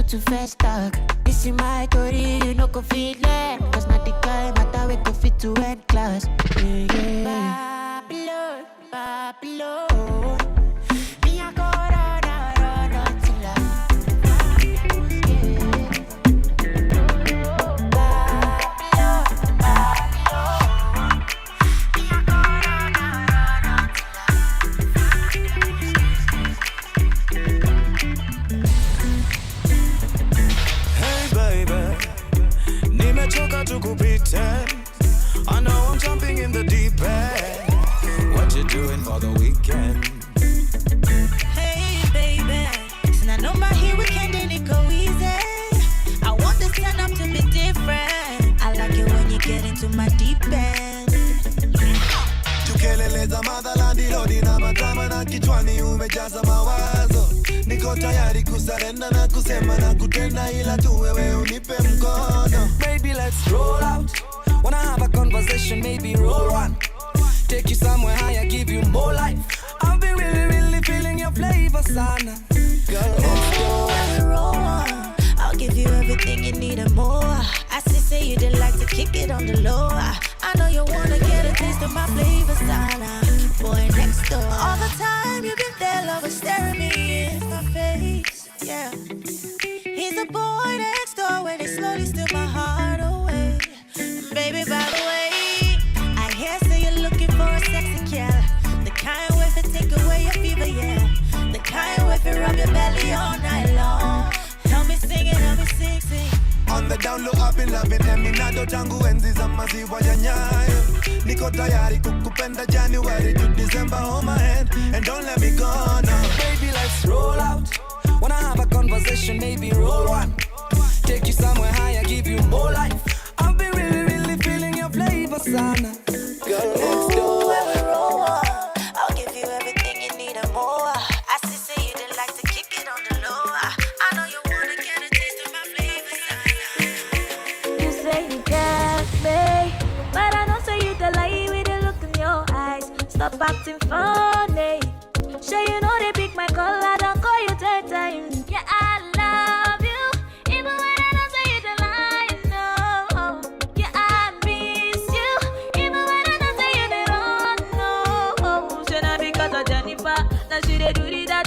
Too fast talk. This is my story, you no go fit learn. Cause not the guy matter we go fit to end class. Yeah, yeah. Babylon, Babylon. Me a go run till I know I'm jumping in the deep end. What you doing for the weekend? Hey baby, since I know my here weekend and it go easy. I want this turn up to be different. I like it when you get into my deep end. Tukeleleza madhalani lodi na madrama na kichwani umejaza mawazo. Niko tayari kusarenda na kusema na kutenda ila tu wewe unipe mkono. Baby let's roll out. Wanna have a conversation, maybe roll one. Take you somewhere higher, give you more life. I'll be really feeling your flavor, sana. Girl, let's go. Roll one. I'll give you everything you need and more. I say you did like to kick it on the low. I know you wanna get a taste of my flavor, sana. Boy next door. All the time you've been there, love is staring me in my face. Yeah. He's the boy next door when he slowly steal my heart away. Baby, by the way, I hear say you're looking for a sexy gal. The kind with it take away your fever, yeah. The kind with it rub your belly all night long. Help me sing it, help me sing. On the down low, I've been loving Eminado tangu enzi za maziwa ya Nyayo. Niko tayari kukupenda January to December, hold my hand and don't let me go now. Baby, let's roll out. Wanna have a conversation, maybe roll one. Take you somewhere higher, give you more life. I'll be really feeling your flavor, sana. Girl, let's do it. Roll one. I'll give you everything you need and more. I say you did like to kick it on the low. I know you wanna get a taste of my flavor, sana. You say you got me, but I don't say you the lie with the look in your eyes. Stop acting funny. Sure you know they pick my call, I don't call you 10 times. Yeah, I love you, even when I don't say you the lie, no. Yeah, I miss you, even when I don't say you the wrong, no. Should not because of Jennifer, now she they do the da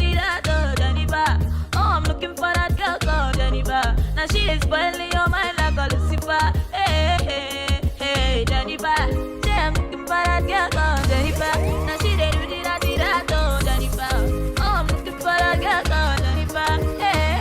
Jennifer. Oh, I'm looking for that girl called Jennifer. Now she is spoiling your mind like a Lucifer. Hey, Jennifer. Say I'm looking for that girl called Jennifer. Now she they do the da Jennifer. Oh, I'm looking for that girl called Jennifer. Hey.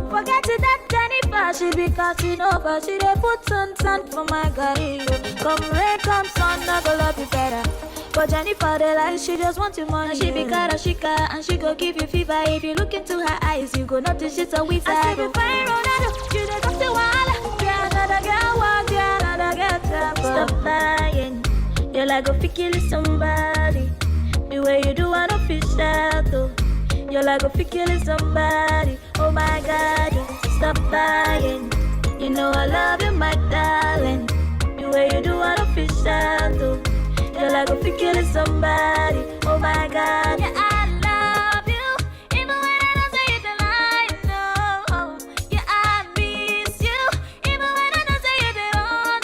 Forget that Jennifer. she be cutting over. She dey put sun for my guy. Come rain, come sun, I go love you better. But Jennifer, the lies, she just want your money. She be Karashika and she go give you fever. If you look into her eyes, you go notice she's a wizard. I see you fine, Ronaldo, you dey talk to Walla. Yeah, another girl walk, yeah, another girl trap. Stop lying, you like a kill somebody. The way you do, I don't feel shy though. You like a kill somebody. Oh my God, stop lying. You know I love you, my darling. The way you do, I don't feel shy though. You like a kill somebody. Oh my God, yeah, I love you. Even when I don't say it, I know. Yeah, I miss you. Even when I don't say it, I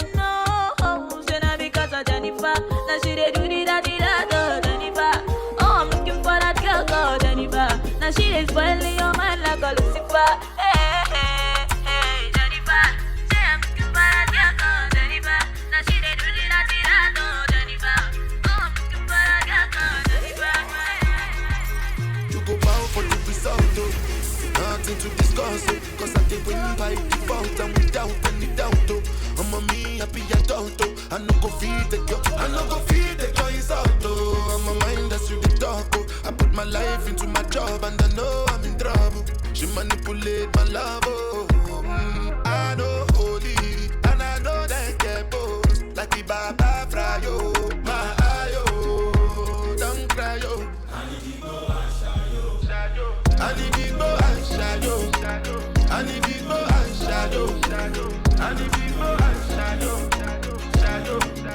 don't know. So now because of Jennifer, now she dey do the da Jennifer. Oh, I'm looking for that girl called Jennifer. Now she is spoiling your mind like a Lucifer. Hey, hey, hey, Jennifer. Say I'm looking for that girl called Jennifer. Now she dey do the da Jennifer. Oh, I'm looking for that girl called Jennifer. You go bow for the result, though. Nothing to discuss, oh. Cause I did win by default and without any doubt, oh. I'm a me happy adult, oh. I no go feed the girl, I no go feed the girl is out, oh. I'm a mind that's you the talk, oh. I put my life into my job and I know I'm in trouble. She manipulate my love, oh. I know holy and I know that get both. Like the Baba Frayo, my ayo, don't cry, yo. I need to go and shadow. I need to go and shadow. I need to go and shadow. I need to go and shadow. Shadow. I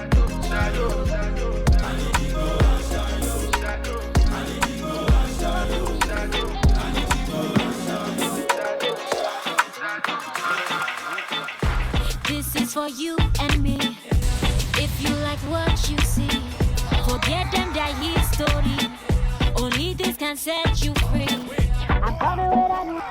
need to go and shadow. I need to go and shadow. I need to go and shadow. This is for you and me. If you like what you see, forget them that history. Only this can set you free. I'm coming with a new.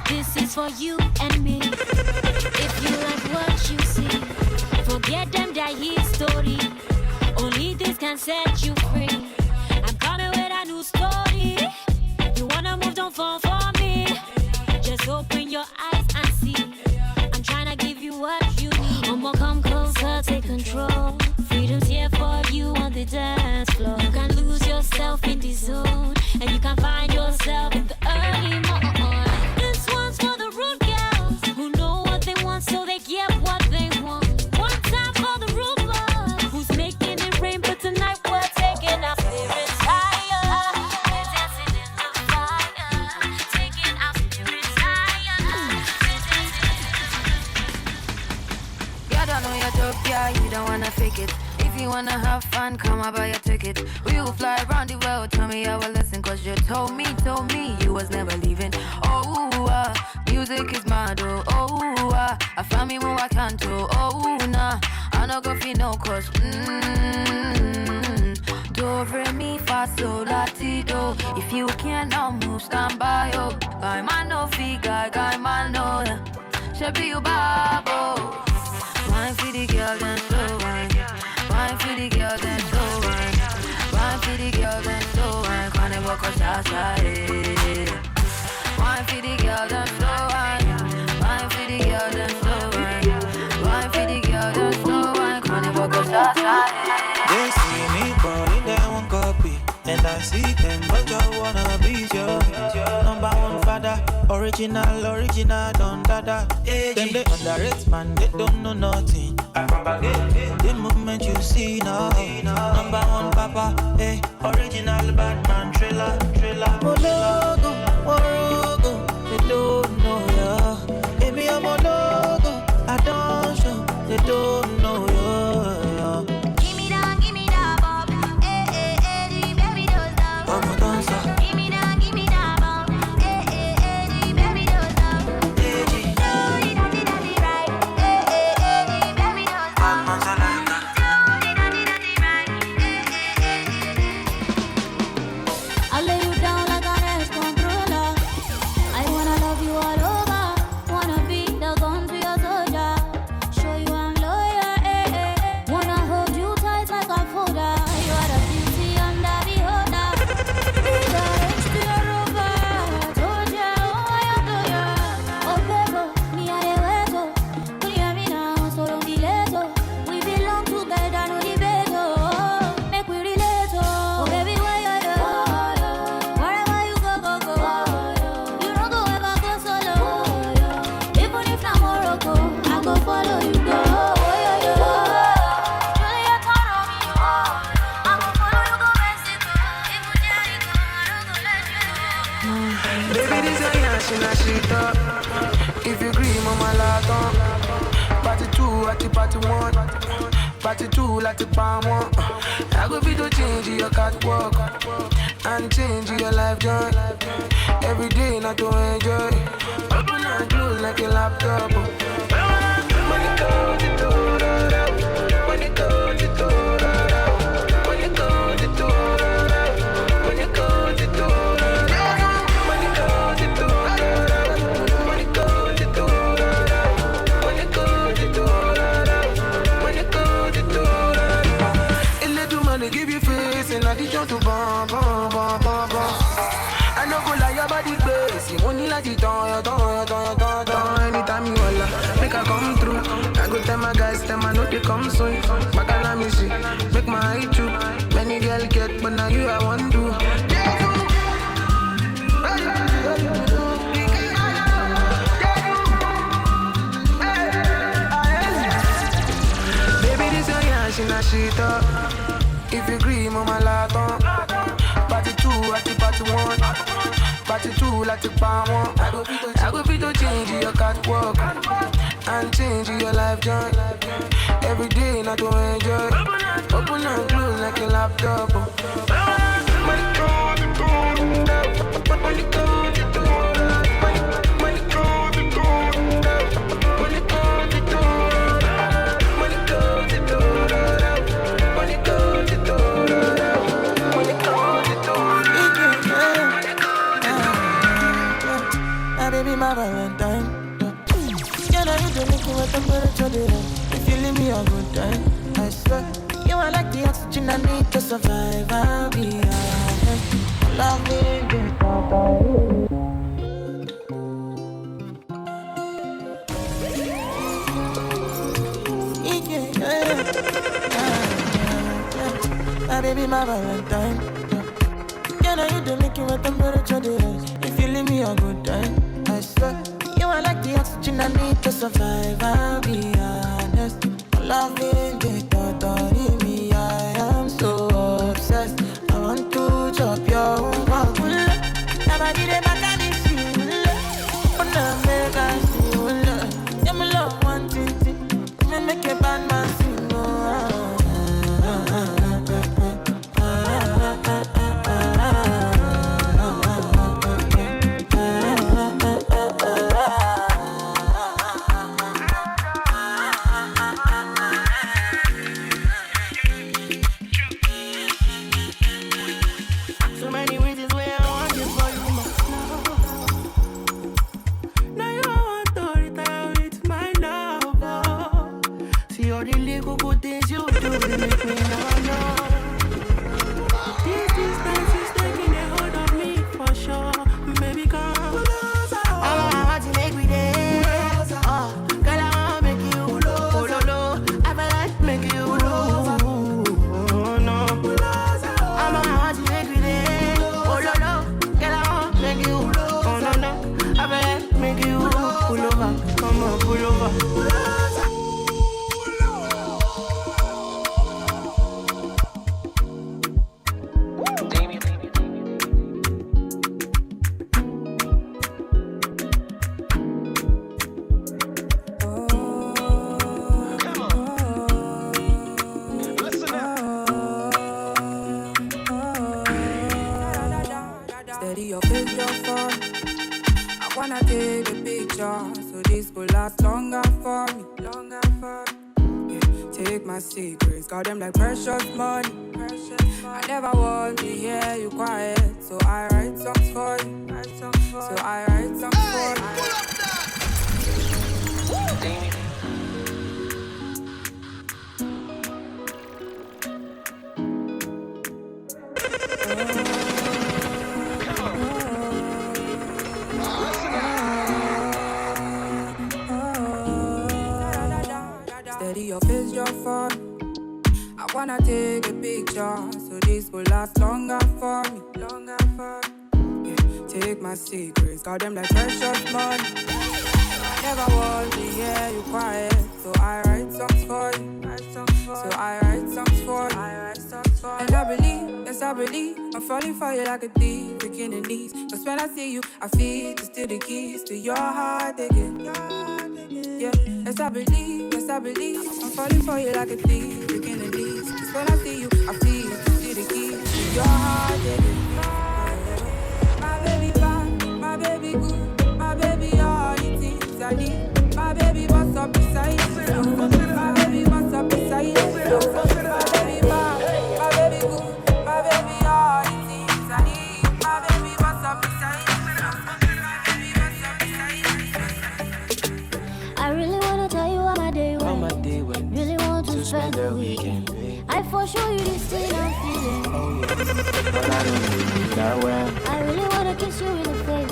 This is for you and me. If you like what you see, forget them that history. Only this can set you free. I'm coming with a new story. You wanna move, don't fall for me. Just open your eyes and see. I'm trying to give you what you need. Mama, come closer, take control. Freedom's here for you on the dance floor. You can lose yourself in the zone, and you can find yourself in the early morning. This one's for the rude girls who know what they want, so they get what they want. One time for the rude boys who's making it rain, but tonight we're taking our spirits higher. We're dancing in the fire, taking our spirits higher. We're dancing. You don't know your job, yeah, you don't wanna fake it. If you wanna have fun, come and buy a ticket. We will fly around the world, tell me our lesson. Cause you told me you was never leaving. Oh, music is mad, oh, I found me more I can't do. Oh, nah, I no go feel no cause, do, re, mi, fa, sol, la, ti, do. If you cannot move, stand by, oh. Guy man no figure, guy man no, should be you babo. Wine for the girl, then slow wine. Wine for the girl, then slow wine. Wine for the girl, then slow wine. Can't walk outside. Wine for the girl, then slow wine. Wine for the girl, then slow wine. Wine for the girl, then slow wine. Can't walk outside. They see me calling, they won't copy. And I see them, but you wanna be your number one father. Original, don't dada. Them they underrate, man, they don't know nothing. The movement you see now, number one papa, original bad man, thriller. Mologo, Morogo, they don't know ya. Baby, I'm a logo, I don't show, they don't know ya. Give me that, Bob. The baby does that. I'm a dancer. Give me that, Bob. The baby does that. Do the daddy right. The baby does that. Do the daddy right. two like the palm one. I go be to change your catwalk and change your life joy. Every day not to enjoy. Open and close like a laptop. When it goes, it goes. When it goes, it goes. When it goes, it goes. When it goes, it goes. When it goes, it goes. When it goes, it goes. When it goes, it goes. When it goes, it goes. In the do money give you face and addition to bomb. I no go lie about the place. You only like the ton. Anytime you holla, make I come through. I go tell my guys, tell my know they come soon. Back on me see, make my eye true. Many girl get, but now you I want to. Baby, this your yash in a shit up. If you agree, mama laton. Party 2 at the party 1. Party 2 like the palm one. I go be to change your catwalk and change your life joy. Every day not to enjoy. Open and close like a laptop. When it goes, it goes. When it goes, it goes. When it goes, it goes. When it goes, it goes. When it goes, it goes. When it goes, it goes. When it goes, it goes. Baby, my Valentine. You know you do make me with temperature there. If you leave me a good time, I swear. You are like the oxygen I need to survive. I'll be honest. Love me, my baby, my Valentine. You know you do make me with temperature there. If you leave me a good time, I swear. You are like the oxygen I need to survive. I'll be honest. Loving the thought of me, I am so obsessed. I want to chop your own cock. Never did it back and it's you. But now make us see you. Yeah, my love one thing. Make a bad man sing. Got them like precious money. I never want to hear you quiet, so I write songs for you. So I write songs for you. Steady your face, your phone. I wanna take a picture, so this will last longer for me. Yeah, take my secrets, got them like precious money. I never want to hear you quiet, so I write songs for you. So I write songs for you. And I believe, yes I believe, I'm falling for you like a thief, breaking the knees. Cause when I see you, I feel to steal the keys to your heart again. Yeah, yes I believe, I'm falling for you like a thief, breaking the knees. weekend. I for sure you this thing I'm feeling. Oh yeah, but I don't really do that well. I really wanna kiss you in the face,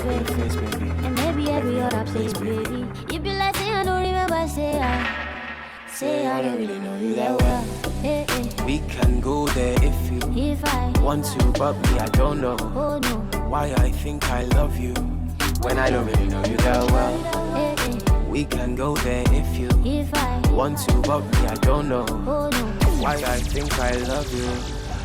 baby. And maybe every other place, baby. You be like, say I don't remember, say I don't really know you that well. Hey, hey. We can go there if I want to, but me, I don't know. Oh no. Why I think I love you when I don't really know you that well. Hey, hey. We can go there if I want to, but me, I don't know. Oh no. Why I think I love you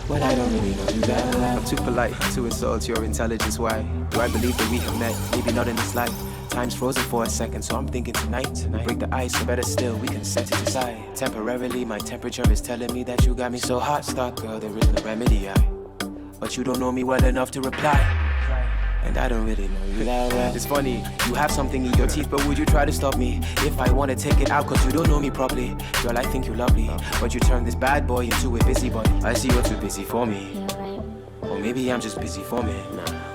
when I don't really know you that well. I'm too polite to insult your intelligence. Why do I believe that we have met? Maybe not in this life. Time's frozen for a second, so I'm thinking tonight. We break the ice, or better still, we can set it aside. Temporarily, my temperature is telling me that you got me so hot, stuck, girl, there is no remedy. But you don't know me well enough to reply, and I don't really know you that well. It's funny, you have something in your teeth, but would you try to stop me if I want to take it out? Cause you don't know me properly. Girl, I think you're lovely, but you turn this bad boy into a busybody. I see you're too busy for me, or maybe I'm just busy for me.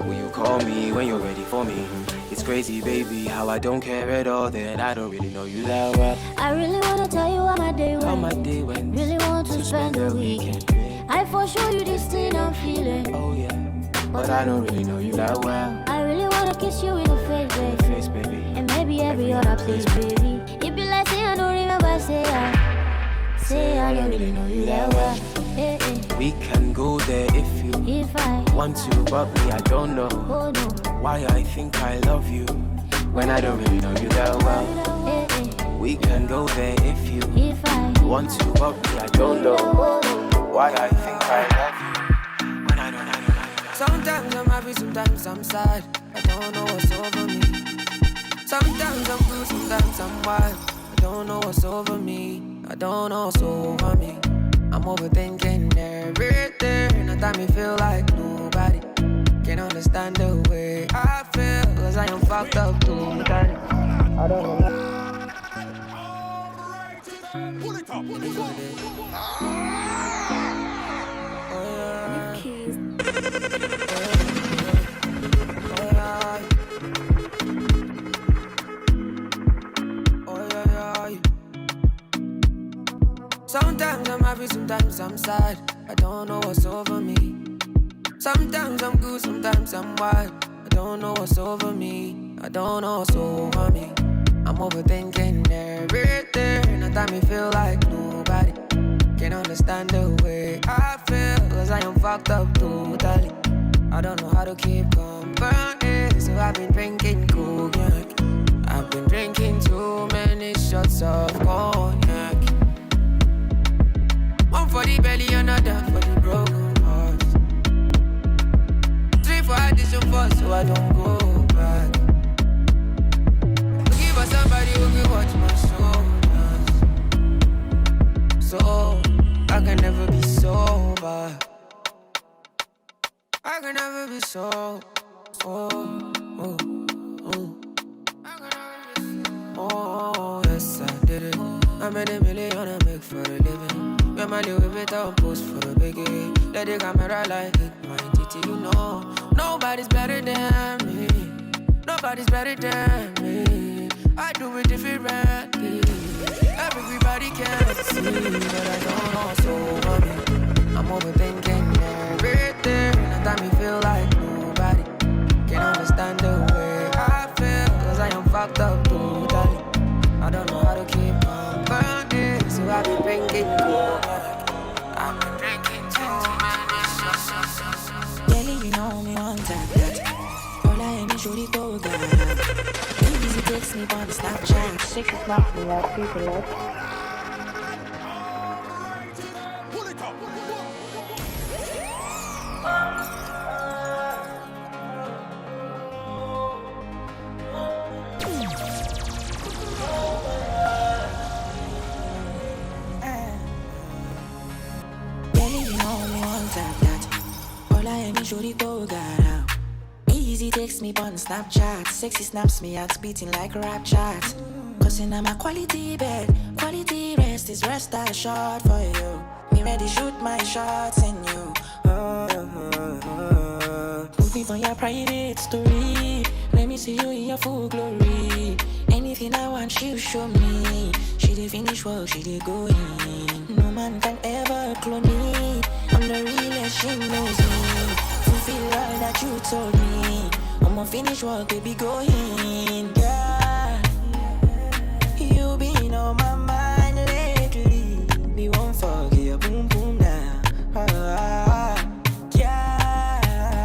Will you call me when you're ready for me? It's crazy, baby, how I don't care at all that I don't really know you that well. I really wanna tell you how my day went. Really want to spend the weekend. I for sure you this thing I'm feeling. Oh yeah, but I don't really know you that well. I really wanna kiss you in the face, baby. And maybe every other place, baby. You be like, say I don't remember, say I don't really know you that well. Hey, hey. We can go there if I want to, but me, I don't know. Oh no. Why I think I love you when I don't really know you that well. Hey, hey. We can go there if I want to, but me, I don't know. Why I think I love you when I don't know you that well. Sometimes I'm happy, sometimes I'm sad. I don't know what's over me. Sometimes I'm good, sometimes I'm wild. I don't know what's over me. I don't know what's over me. I'm overthinking everything. At time me feel like nobody can understand the way I feel. Cause I am fucked up too. I don't know. Pull it up. Sometimes I'm happy, sometimes I'm sad. I don't know what's over me. Sometimes I'm good, sometimes I'm wild. I don't know what's over me. I don't know what's over me. I'm overthinking everything. At time me feel like nobody can understand the way I feel. Cause I am fucked up totally. I don't know how to keep company. So I've been drinking cognac. I've been drinking too many shots of cognac. One for the belly, another for the broken heart. 3 for addition 4, so I don't go back. Give us somebody who can watch my shoulders, so I can never be sober. I can never be sober. Oh, yes I did it. I made $1 million I make for a living. Me and my Louis Vuitton post for the biggie. Let the camera like it, my titty, you know. Nobody's better than me. Nobody's better than me. I do it differently. Everybody can see, but I don't know what's over me. I'm overthinking everything. And time me feel like nobody can understand the way I feel. Cause I am fucked up totally. I don't know how to keep on burning. So I've been drinking cognac. I've been drinking too many shots. Girlie, you know me one time that all I am is shorty go girl. Easy text me on Snapchat. Sick is not me like people like. Pull it up. Shorty go girl. Easy text me on Snapchat. Sexy snaps me out beating like a rap chat. Cause in my quality bed, quality rest is rest I shot for you. Me ready shoot my shots in you. Put me on your private story. Let me see you in your full glory. Anything I want, she'll show me. She did finish work, she did go in. No man can ever clone me. I'm the realest, she knows me. Fulfill all that you told me. I'ma finish work, baby, go in. Yeah, you been on my mind lately. We won't forget your boom boom now. Yeah,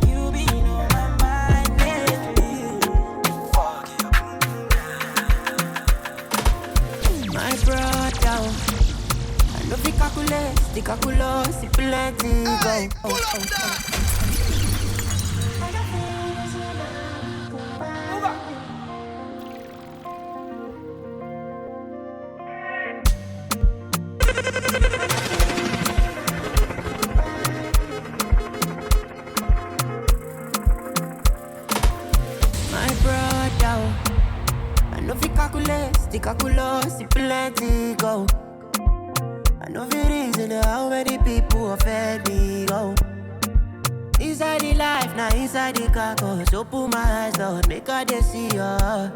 you been on my mind lately. Forget your boom boom now. My brother, I love the calculus, the plenty go. The calculus, the plenty go. I know the reason how many people offend me go. Inside the life, now inside the carcass. Open my eyes, Lord, make her they see ya.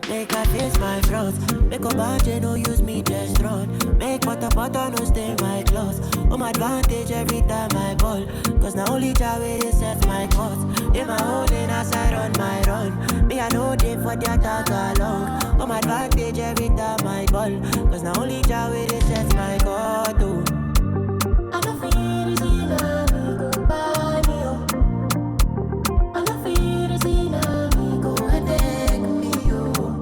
Make her face my front. Make a budget, no use me just run. Make butter no stain my clothes. On my advantage every time I ball. Cause now only Jah way they set my cause. In my holding as I run my run. Me I know they for the attack along. On my advantage every time I ball. Cause now only Jah way they set my cause. I don't feel it's enough, go by me, oh. I don't feel it's enough, go and take me, oh.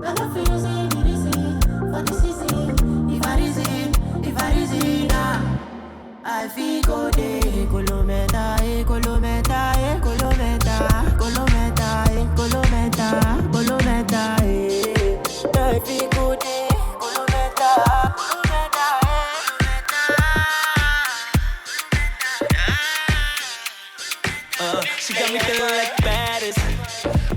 I don't feel it's enough, for this is it. If I reason, I feel go day, kolometa, kolometa, kolometa, kolometa, kolometa, kolometa, I feel go day, kolometa, she got me feeling like the baddest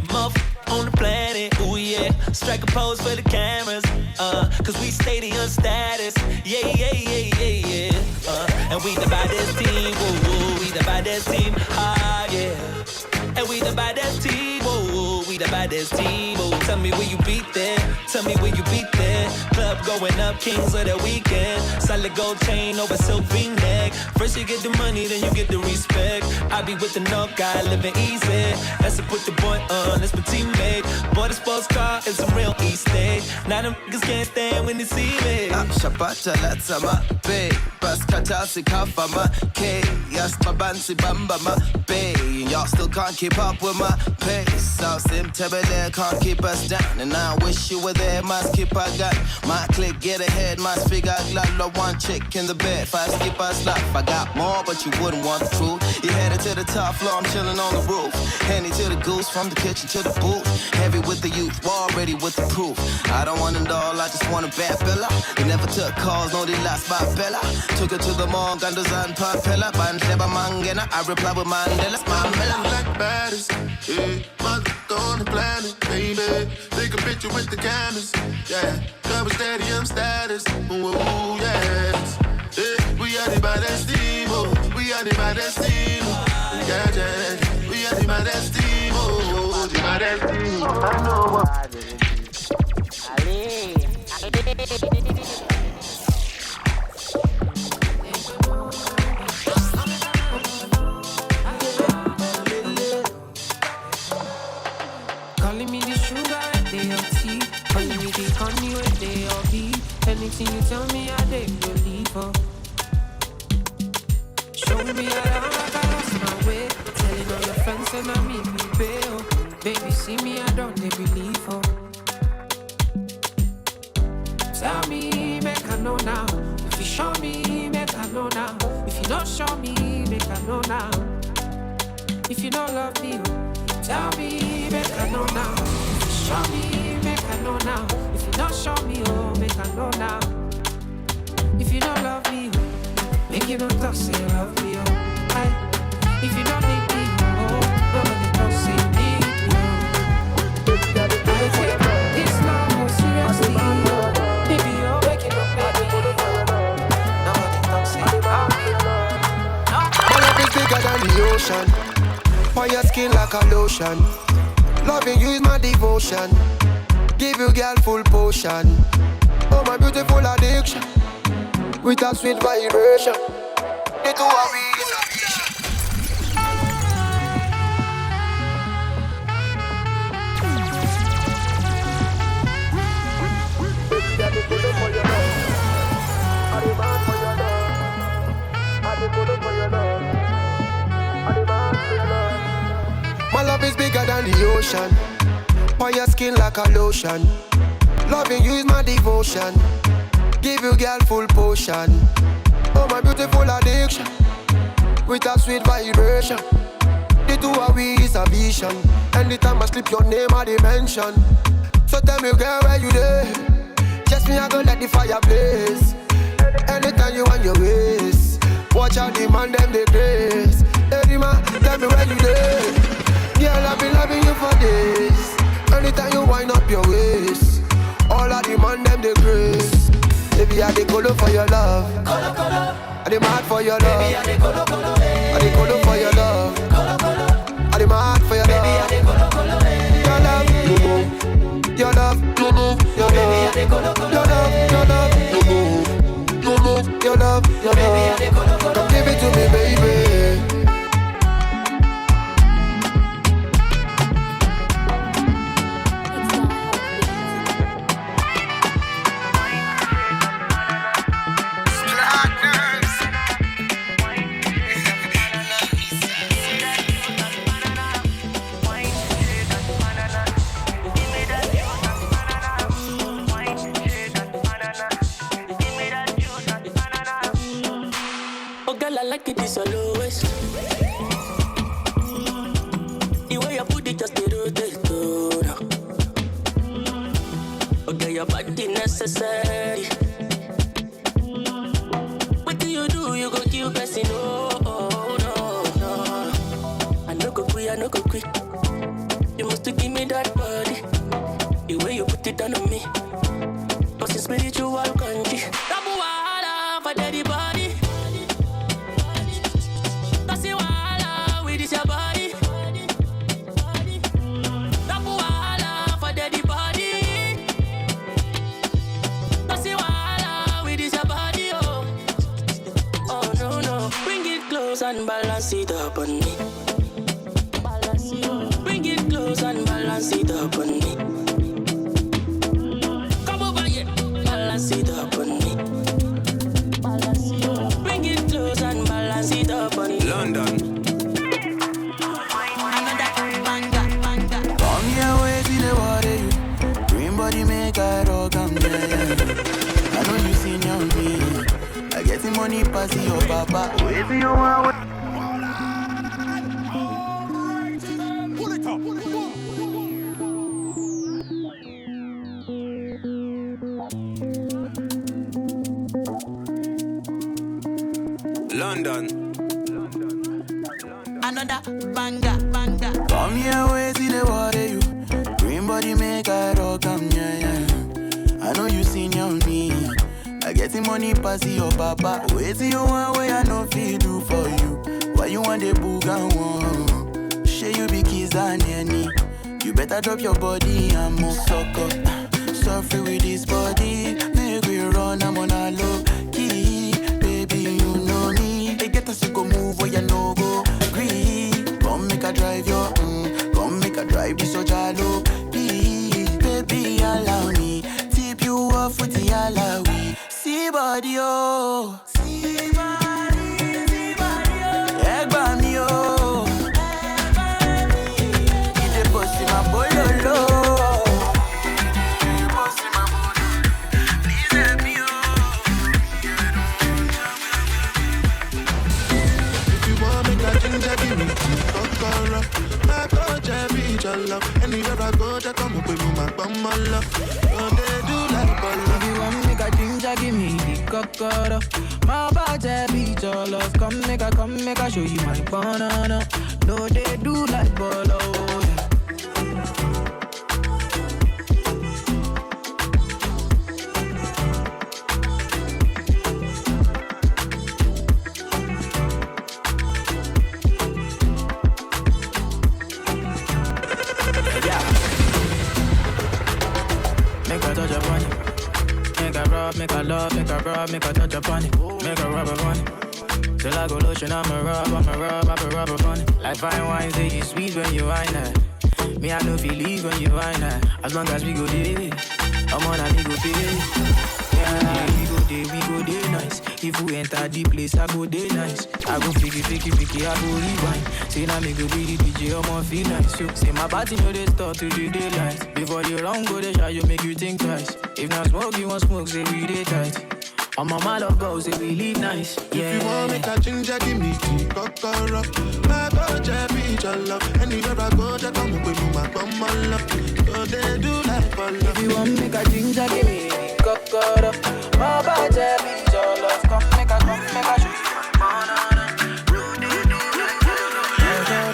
motherfucker on the planet. Ooh yeah, strike a pose for the cameras. Cause we stadium status. Yeah. And we the baddest team. Whoa, we the baddest team. Ah yeah. And we the baddest team. Whoa, we the baddest team. Oh, tell me where you beat there. Tell me where you beat there. Club going up, kings of the weekend. Solid gold chain over silk V-neck. First you get the money, then you get the respect. I be with the knock guy, living easy. Let's put the boy on, that's my teammate. Bought a sports car, it's a real East State. Now them niggas can't stand when they see me. Shapata lata ma bay, bas katasi kafa ma K, yes my bansi bamba ma bay. Y'all still can't keep up with my pace. South Sim Tebele can't keep us down. And I wish you were there, must keep I got my click, get ahead, my figure glad one chick in the bed, 5 skip us life. I got more, but you wouldn't want the truth. You headed to the top floor, I'm chilling on the roof. Handy to the goose, from the kitchen to the booth. Heavy with the youth, already with the proof. I don't want it all, I just want a bad fella. They never took calls, no they lost my bella. Took her to the mall, Gandazan Papella. Bandeba Mangena, I reply with Mandela. My melon like baddest, yeah. Mother on the planet, baby. Take a picture with the cameras, yeah. Cover stadium status, ooh, yes. Yeah. We are the baddest team, oh. We are the baddest team, oh. Yeah. We are the baddest team, oh. The baddest team, I know what. Calling me the sugar and they are tea. Calling me the honey when they are bee. Anything you tell me, I dey believe her. Show me around like I lost my way. Telling all your friends and I meet me bail. Baby, see me, I don't they believe her. Tell me, make I know now. If you show me, make I know now. If you don't show me, make I know now. If you don't love me, tell me, make I know now. If you show me, make I know now. If you don't show me, oh, make I know now. If you don't love me, make you don't talk, say you love me, oh. If you don't need me, oh, nobody talk, say you need me, oh. I take this love more seriously, oh. Baby, you're waking up, baby. Nobody talk, say you love me, oh. My love is bigger than the ocean. On your skin like a lotion. Loving you is my devotion. Give you girl full potion. Oh, my beautiful addiction. With a sweet vibration. The two of we is a My love is bigger than the ocean. On your skin like a lotion. Loving you is my devotion. Give you girl full potion. Oh, my beautiful addiction. With a sweet vibration. The two of we is a vision. Anytime I slip your name I dimension. So tell me girl where you there. Just me I go let the fire blaze. Anytime you want your ways. Watch out the man them they grace. Hey man, tell me where you there. Girl I've been loving you for days. Anytime you wind up your waist. All of the man them they grace. Baby I dey colo for your love. Colo colo. I dey mad for your love. Baby I dey colo colo. I dey colo for your love. Colo colo. I dey mad for your love. Baby I dey colo colo. Your love, you move. Your love, you move. Your love, baby I dey colo colo. Your love, you move. You move. Your love, baby I dey colo colo. Come give it to me, baby. Like it is always. The way you put it just to rotate. Okay, your body necessary. What do? You go kill person. Oh, no. I no go quit. You must give me that body. The way you put it on me. Cause it's spiritual country. Double wahala for daddy body. And balance it up on me. Bring it close and balance it up on me. Come over here, balance it up on me. Bring it close and balance it up on me. London. Come here, wait till the water you. Green body make a rock and yeah. I know you seen your me. I get the money pass your papa. Wait till you want. Pull it up. London. Another banger. Come here, wait till the water you. Green body make a rock and yeah. I know you seen your me. I get the money pass your papa. Wait till you want where I no feel do for you. Why you want the book and one? Share you be kids and any. You better drop your body and move sucker. Suffer with this body. Make we run, I'm on a low key. Baby, you know me. They get us to go move where you no go. Green. Come make a drive your come make a drive this so jalo. Please, baby, allow me. Tip you off with the alawi. See body, oh. See body, oh. Egg by me, oh. Get the pussy, my bololo. Pussy, my bololo. Please help me, oh. If you want me, that ginger, give me kokoro. My coach, I be your love. Anywhere I go, just come up with me, my bum, my love. Oh, they do like bolo. If you want me, ginger, give me the kokoro. My body beat your love. Come make a show you my banana. No, they do like bolo. make a love, make a rub, make a touch upon it, make a rub upon it. Till I go lotion, I'ma rub upon it. Like fine wine, say you sweet when you wine that. Me, I know feel leave when you wine that. As long as we go there, I'm on a me go pay. Yeah, we go there nice. If we enter the place, I go there nice. I go picky, I go rewind. Say now me go be the DJ, I'ma feel nice. So, say my body know they start to the daylight. Before you run, go they shot, you make you think twice. If not smoke, you want smoke, say we day tight. I'm a man of God, say we live nice. Yeah. If you want make a ginger, give me tea, kokoro. My God, be your love. Anywhere I go, they come with me, my love. So they do like for love. If you want make a ginger, give me tea, kokoro. My God, be your love. Come make a show you my banana.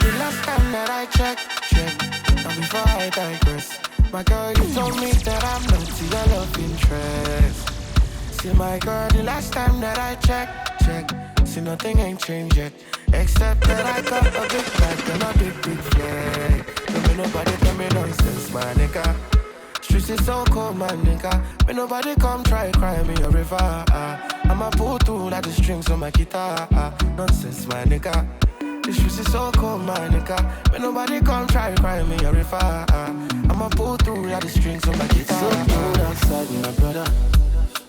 The last time that I check, and before I digress, my girl, you told me that I'm not your love interest. See my girl, the last time that I check, see nothing ain't changed yet, except that I got a big bag and a big flag. Don't make nobody tell me nonsense, my nigga. Streets is so cold, my nigga. Make nobody come try cry me a river. I'ma pull through like the strings on my guitar. Nonsense, my nigga. The streets is so cold, my nigga. Make nobody come try cry me a river. I'ma pull through like the strings on my guitar. So cold outside, my brother.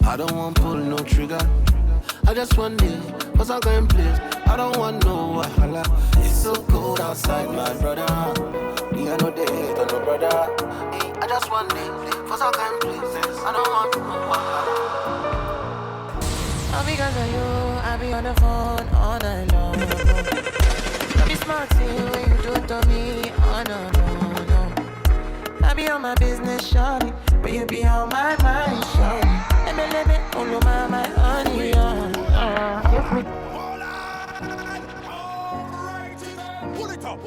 I don't want pull no trigger. I just want it, cause I'm going place. I don't want no wahala. It's so cold outside, my brother. Me I know they hate on no brother. I just want it, cause I'm going places. I don't want no wahala. All because of you, I be on the phone all night long. Don't be smart when you do it to me. Oh no. I be on my business, shawty, but you be on my mind, shawty. Let me, oh no, my honey, give me. Pull it up.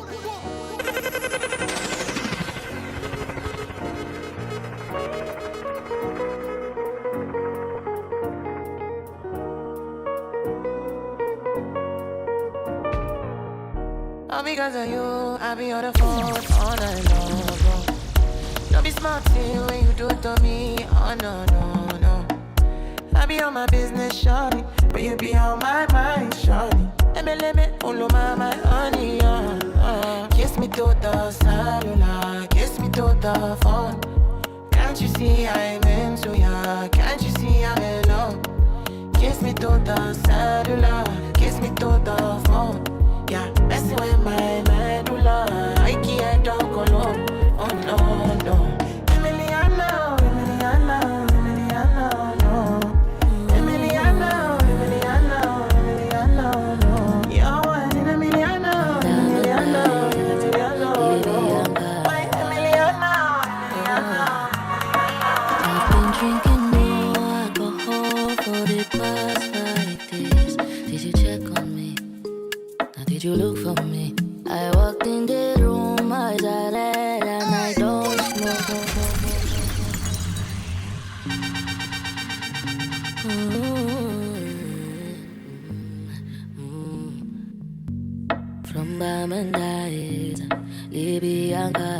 All because of you, I be on the phone all night long. Don't be smart when you do it to me. Oh no. I be on my business, shawty, but you be on my mind, shawty. Let me, oh no, my honey, kiss me to the cellular, kiss me to the phone. Can't you see I'm into ya? Can't you see I'm in love? Kiss me to the cellular, kiss me to the phone. Yeah, messing with my medulla, I can't talk alone. Oh no. Emiliano, no. You look for me. I walked in the room, eyes are red, and I don't smoke. From Bamandais, Libyanka.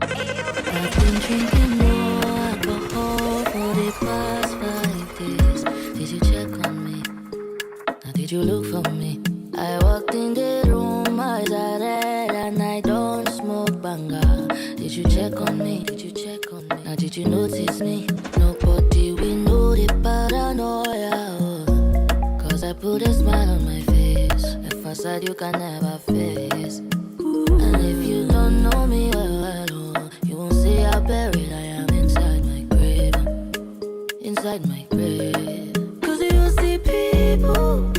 I've been drinking more alcohol for the past 5 days. Did you check on me? Did you look for me? I walked in the room, eyes are red, and I don't smoke banga. Did you check on me? Now did you notice me? Nobody will know the paranoia. Cause I put a smile on my face, a facade you can never face. And if you don't know me well, you won't see how buried I am inside my grave. Cause you see people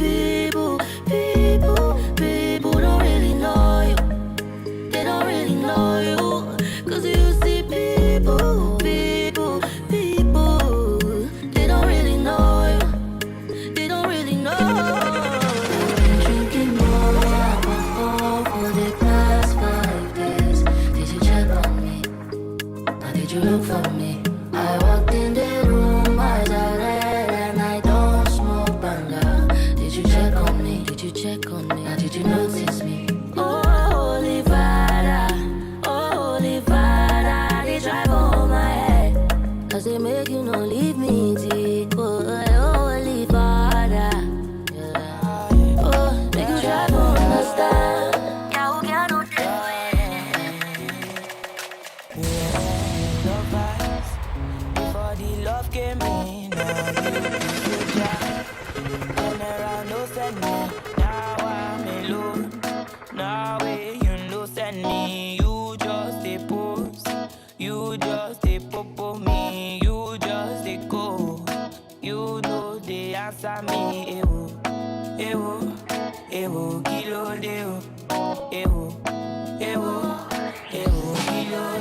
don't really know you. They don't really know you. Cause you see people, they don't really know you. They don't really know. I've been drinking more alcohol for the past 5 days. Did you check on me? Or did you look for me? I walked in the room, eyes are red, and I don't smoke banga. Did you check you know they answer me. Ewo, kilo deo. Ewo, kilo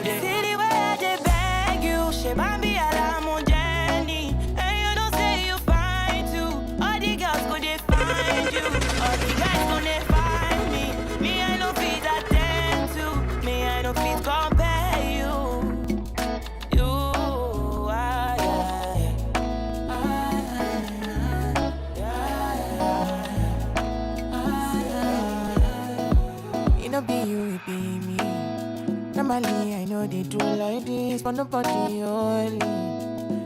deo. See the way I dey beg you, she might be alarm on Jenny. And you don't say you fine too. All the girls go they find you. All the guys gonna find me. Me I no fit attend to. Me I no fit compare you. No be you, it be me. Normally I know they do like this, but nobody only.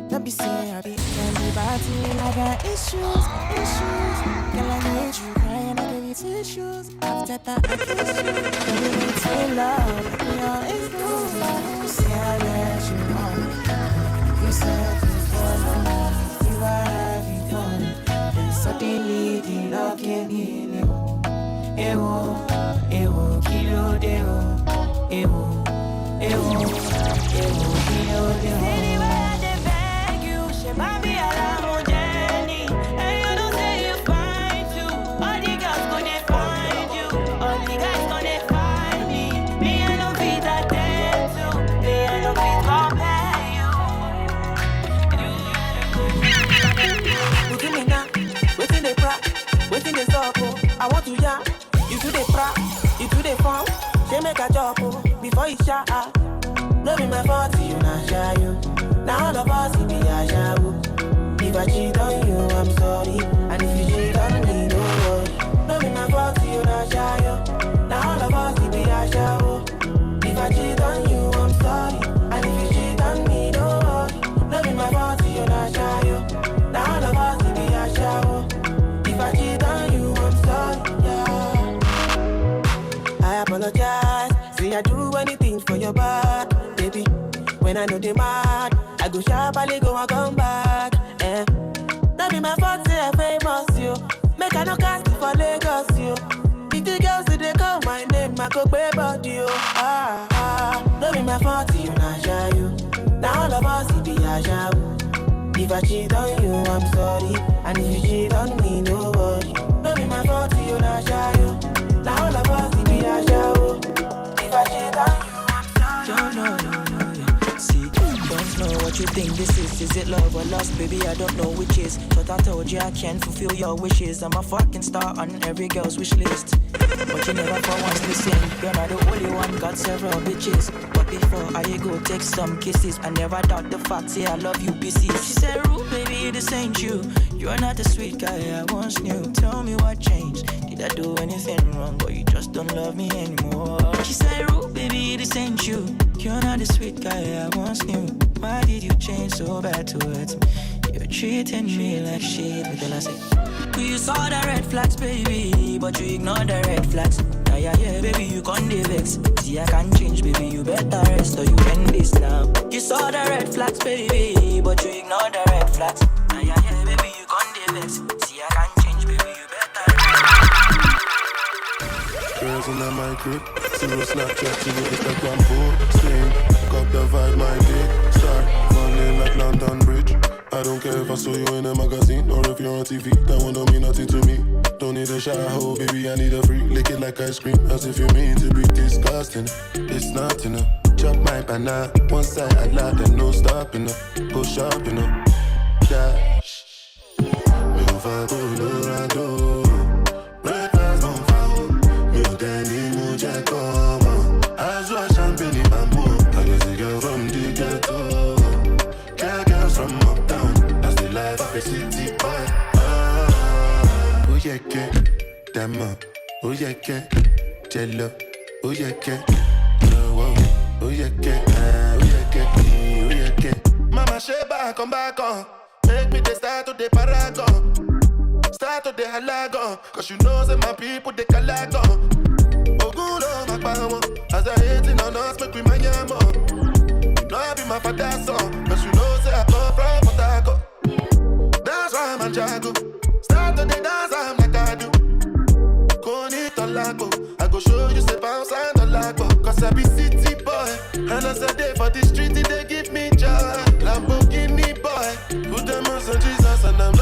Don't be say I be anybody. I got issues. Girl, I need you, crying, I give you tissues. After that, I kiss you. Baby, it's real love, we always lose. You say I let you on. You said you follow me, you were having fun. Then suddenly the love came in. Ewo, kilo deo. Ewo, kilo deo. See the way I dey beg you, she might be alarm on Jenny. And you don't say you fine too. All the girls gonna find you. All the guys gonna find me. Me I no fit attend to. Me I no fit compare you. Look at me now, waiting they pra, waiting they stop. I want to ya. You do the pra, you do the fun. She make a job before you shot. No be my fault, you not shy you. Now all of us be a shy. If I cheat on you, I'm sorry. And if you cheat on me, don't worry. No be my fault, you not shy you. Now all of us be a shy. If I cheat on you, I'm sorry. And if you cheat on me, don't worry. No be my fault, you not shy you. Now all of us be a shy. If I cheat on you, I'm sorry. I apologize. See, I do anything for your back, baby. When I know they mad, I go sharply go and come back. That be my fault, say I famous, you. Make I no cast for Lagos, you. Pretty girls, they call my name, I go pay about you. That be my fault, you not shy, you. Now all of us, it be a shy. If I cheat on you, I'm sorry. And if you cheat on me, no worry. That be my fault, you not shy, you. Now all of us, it be a show. If I cheat on you, I'm sorry. No. See, don't know what you think this is. Is it love or lust? Baby, I don't know which is. Thought I told you I can't fulfill your wishes. I'm a fucking star on every girl's wish list. But you never for once listen. You're not the only one, got several bitches. But before I go take some kisses, I never doubt the fact, say I love you pieces. She said, Rude, baby, this ain't you. You're not the sweet guy I once knew. Tell me what changed. Did I do anything wrong, or you just don't love me anymore? She said, Rude, baby, this ain't you. You're not the sweet guy I once knew. Why did you change so bad towards me? You're treating me like shit. Until I say, you saw the red flags, baby, but you ignored the red flags. Yeah, baby, you can't vex. See, I can't change, baby, you better rest or you end this now. You saw the red flags, baby, but you ignored the red flags. Yeah, baby, you can't vex. See, I can't change, baby, you better rest. Girls in my crib, zero Snapchat, zero Instagram posting. Got the vibe, my dick, start falling like London Bridge. I don't care if I saw you in a magazine or if you're on TV, that one don't mean nothing to me. Don't need a shower, baby, I need a free. Lick it like ice cream, as if you mean to be disgusting. It's not enough. Chop my banana, one side I loud and no stopping up. Go shopping up, dash. Move on, Colorado. Breakfast on fire. Move Danny, move Jack, as well champagne in bamboo. I guess a girl from the ghetto. Girls from uptown, that's the life of a city boy. Oh yeah, Dama, oh yeah, Jello, oh yeah, oh yeah, Mama Sheba, come back on. Make me the start to the paragon. Start to the halagon. Cause you know that my people, they calagon. Oh good, oh my power. As I hating on us, make we my yamo. You know I be my father's son. Cause you know say I come from Potako. That's why I'm a jago. Start to the dance, I'm like I do. Koni Tolago. I go show you say bounce and Tolago. Cause I be city boy. And as I day for the street, they give me joy. Lamborghini boy. Put them on Jesus and I'm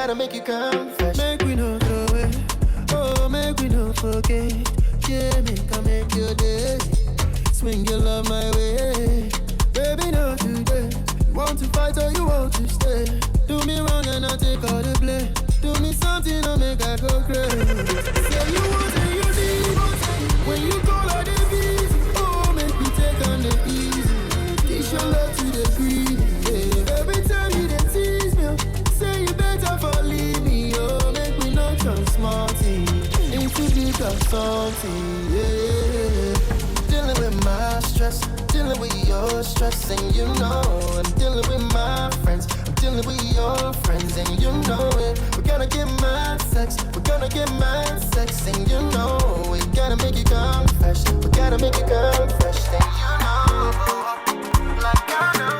gotta make you confess. Make we no throw away. Oh, make we no forget. Yeah, make your day. Swing your love my way. Baby, not today. You want to fight or you want to stay? Do me wrong and I take all the blame. Do me something I'll make I go crazy. Say you want and you need. When you call all the bees, oh, make me take on the easy. Kiss your love to the green. Yeah. Every time you dey tease me, say you better for leave me. Oh, make me not transmuting into bigger something. Yeah. Dealing with my stress, dealing with your stress, and you know I'm dealing with my friends. I'm dealing with your friends, and you know it. We're gonna get mad sex, we're gonna get mad sex, and you know we gotta make you confess. We gotta make you confess, and you know, like I know.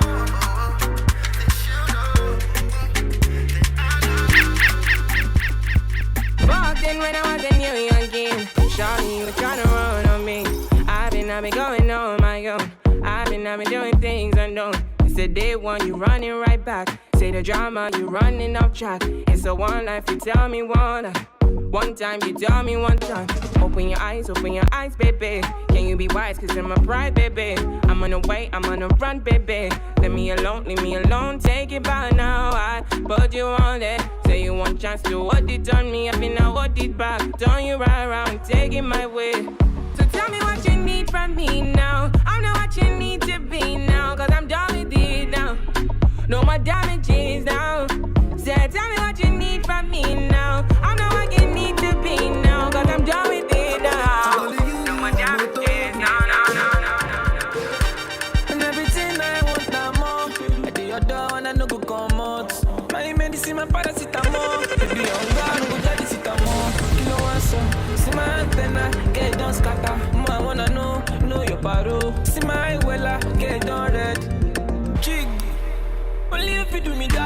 Back then when I was a new young king, Shawty, you were trying to run on me. I've been going on my own. I've been doing things unknown. It's the day one, you running right back. Say the drama, you running off track. It's a one life, you tell me one life. One time, you tell me one time. Open your eyes, baby. Can you be wise, cause I'm a pride, baby. I'm on the way, I'm on the run, baby. Leave me alone, take it by now. I put you on it. Say you want chance to hold it on me. I've been hold it back. Turn you right around, take it my way. So tell me what you need from me now. I'm not what you need to be now, cause I'm done with it now. No more damages now. Say, tell me what you need from me now. I'm not what you need to be now, cause I'm done with it now. No more damages, no. And everything I want now more. I do your door and I no go come out. My medicine, my paracetamol. Baby, I'm gone, go get the citamol. Kilo answer, see my antenna, get down scatter. I wanna know your paro. See my wella, get down red. Jig. Only if you do me da.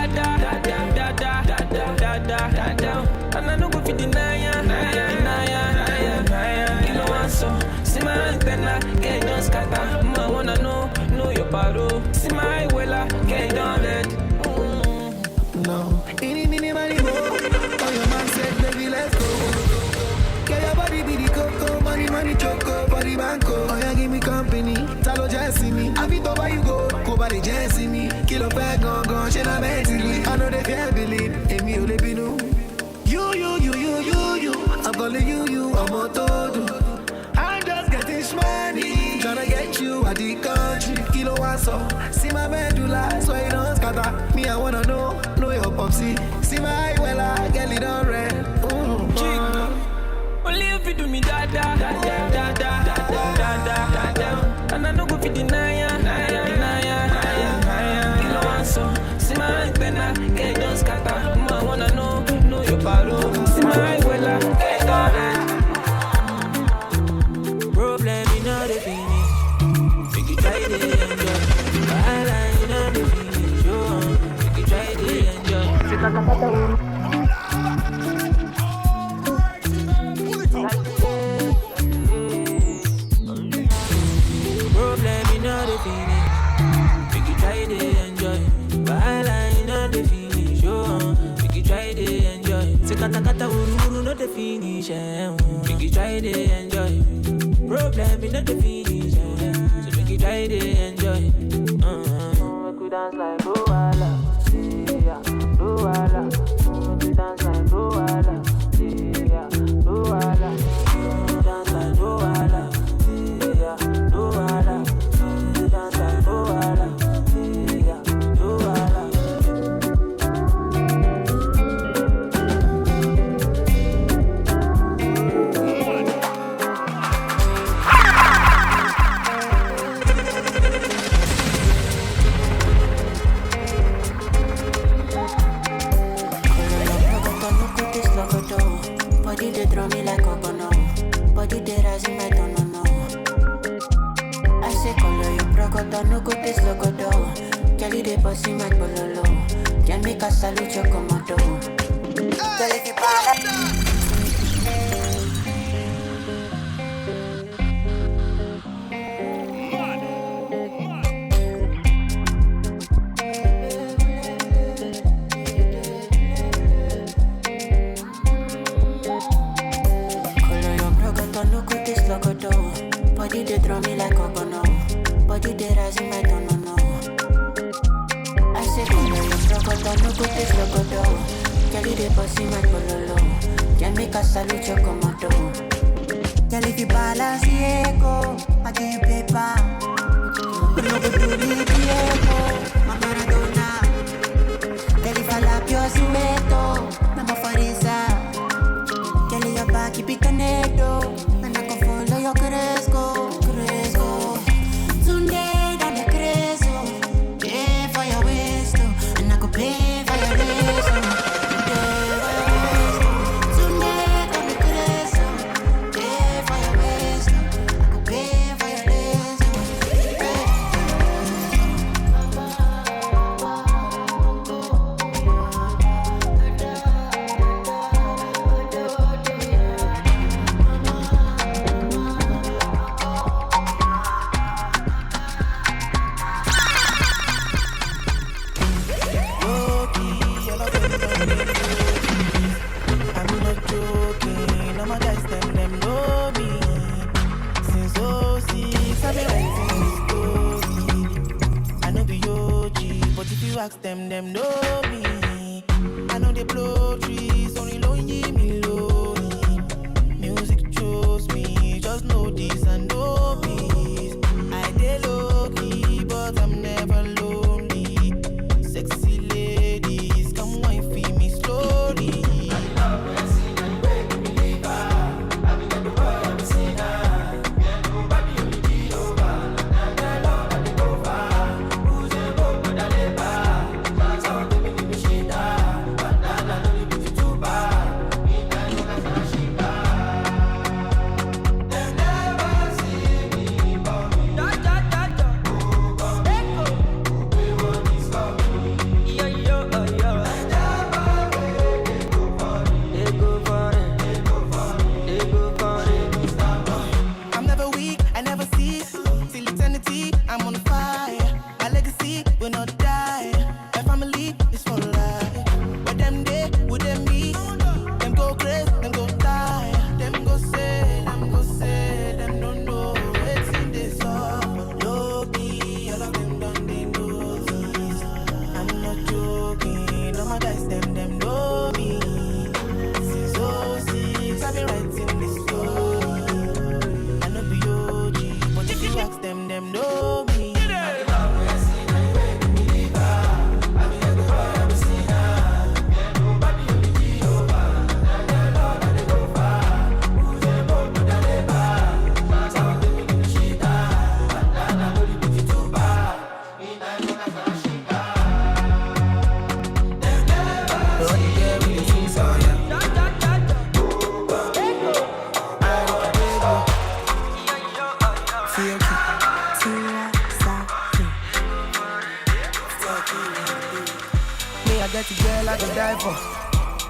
And I no go fit deny ya. Kilo answer, see my antenna, get down scatter. I wanna know your paro. See my wella, get down red. No, any money go. Oh, your man said, baby, let's go. Get your body be the coco, money choco, body banco. Oh, yeah, give me company, talo just me. I be over you go body just me. Kilo bag gone, she na mentally. I know they can't believe, Emi Olebinu. You. I'm calling you, I'm a todo. I'm just getting money, tryna get you out the country. Kilo waso, see my medulla, so you don't scatter. Me, I wanna know your popsy. See my wella, get it on red. Only if you do me da. And I no go fit deny ya. Kilo answer, see my antenna, get down scatter. I wanna know your paro. See my wella, get down red. Problem in all the finish. Make you try to enjoy. Bahala in all the finish. Make you try to enjoy. Problem in all the finish. Make you try to enjoy. Bahala in all the finish. Make you try to enjoy. Say kata uru no the finish. Make you try to enjoy. Problem in the finish, so make you try to enjoy. Make we dance like Lola, yeah, Lola. Make we dance like Lola, yeah, Lola. Make we dance like Lola, yeah, Lola. Make we dance like Lola, yeah, Lola. Body they throw me like ogono. Body they rising like no. I say color you progoto, no go taste logodo. Kelly they bossy my bololo. Can make a salute your commando. Tell if you Pussy my pololo. Can make a salute your commando. Girl, if you balance the echo, I give you paper. But no go do me Diego, my Maradona. Girl, if I lap your cemento, I'm a farisa. Girl, your back, keep it connected. And I can follow your Cresco, Cresco. Today, that the Cresco. Pay for your waist, and I could pay for your waist. Them know me. I know they blow trees, only lonely me lonely. Music chose me, just know this and know peace. I dey low key, but I'm never lonely. Sexy ladies, come wine feed me slowly.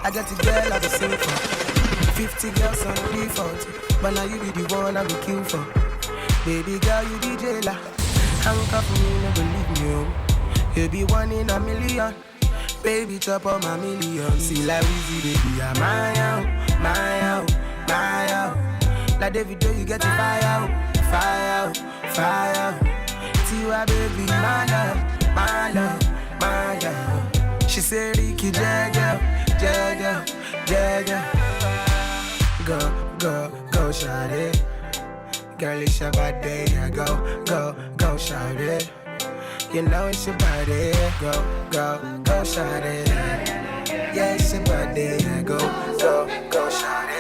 I got a girl I go sing for. 50 girls on default, but now you be the one I go kill for. Baby girl, you the jailer. Handcuff me, never leave me home. You be one in a million. Baby, chop on my million. See like Weezy, baby, I'm my out, my out, my out. Like David, you get the fire out, fire out, fire out. Tiwa, baby, my love, my love, my love. She said, Ricky, Jagger, Jagger, Jagger. Go, go, go, shout it. Girl, it's your body. Go, go, go, shout it. You know it's your body. Go, go, go, shout it. Yeah, it's your body. Go, go, go, shout it.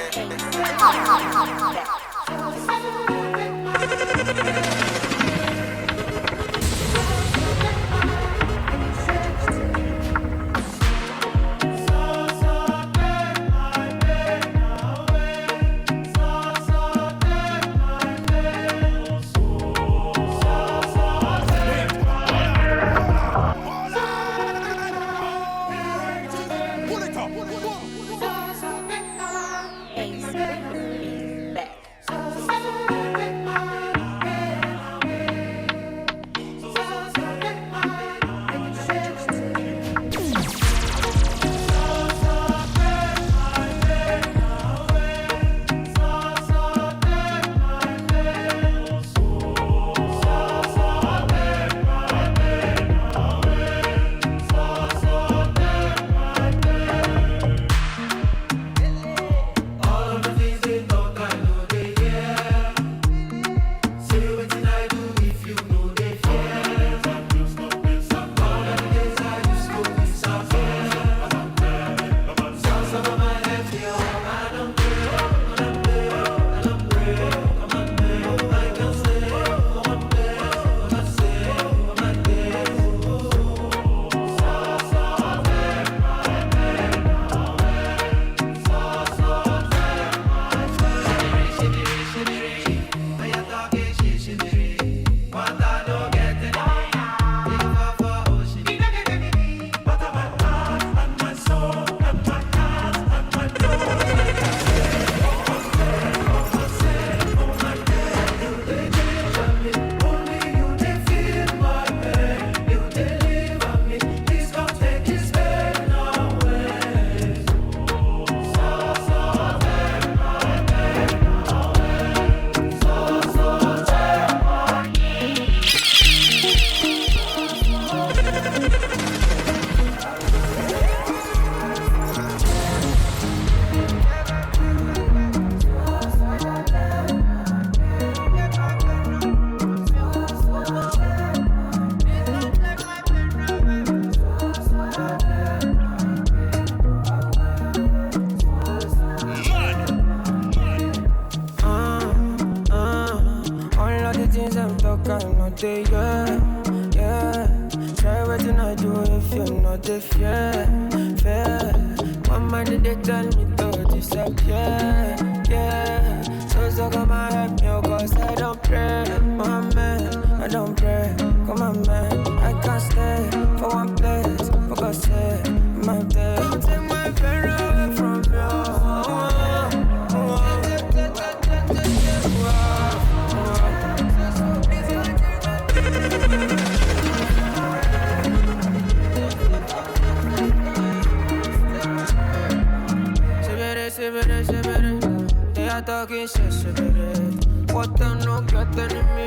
yeah. Try waiting I do if you're not the fair. One mind they tell me to disappear, yeah. So come and help me, cause I don't pray, my man, I don't pray. Come on, man, I can't stay for one place, for God's sake, my day. Don't take my pain away from They are talking shit, what them no getting in me?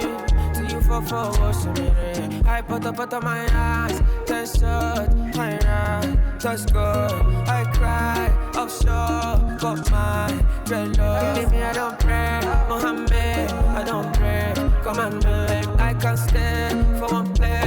Till you fall for what's in it. I put up my eyes, ten shots, my right, that's good. I cry, offshore, got my dreadlocks. Leave me, I don't pray, Mohammed, I don't pray. Come on, man, I can't stay for one place.